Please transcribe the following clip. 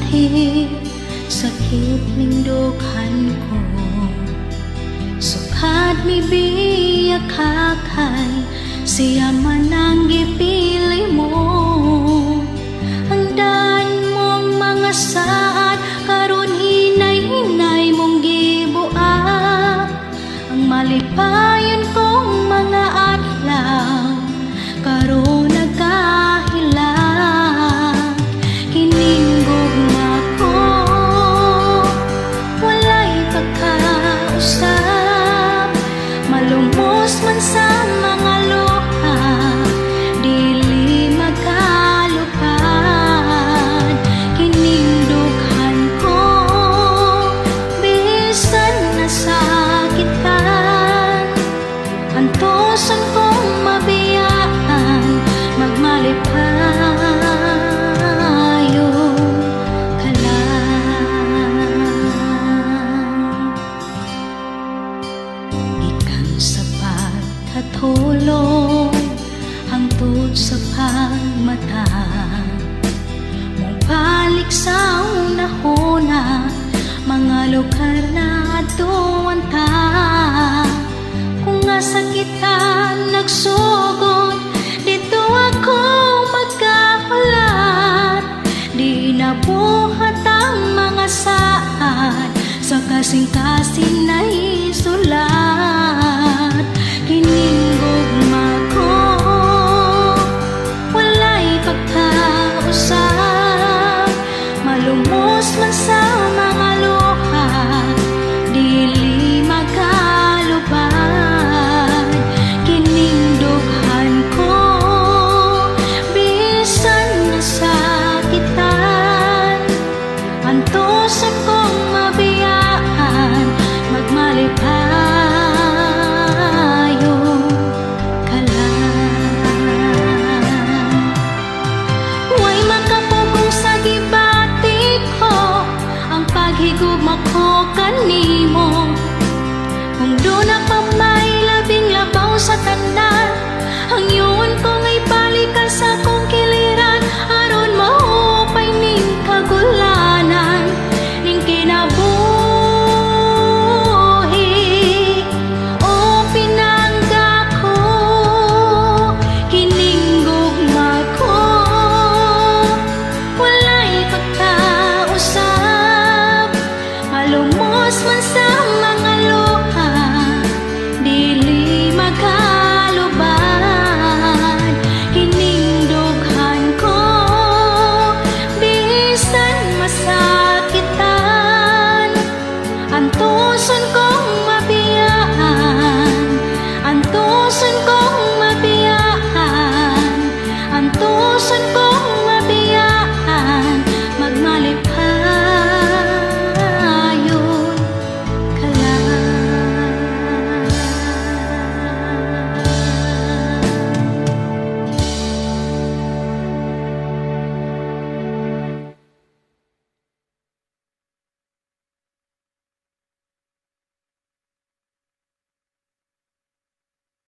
kahit sakit ning dughan ko, sukat mi biyak kakay, siya man ang gipili mo. Hangdan mong mga saat, karon hinay-hinay mong gibuak. Ang malipayon kong mga adlaw, karon nagkahilang. Kining gugma ko, walay pagkausap, malumos man sa mga luha, dili magkalupad. Kining dughan ko, bisan nasakit ka, antosan kong mabiyaan, magmalipayo ka lang. Ikang sapat katulong, hangtod sa pagmata, mong balik sa una-una, mga lugar na atuan ta. Kung nga sakit ka, nagsug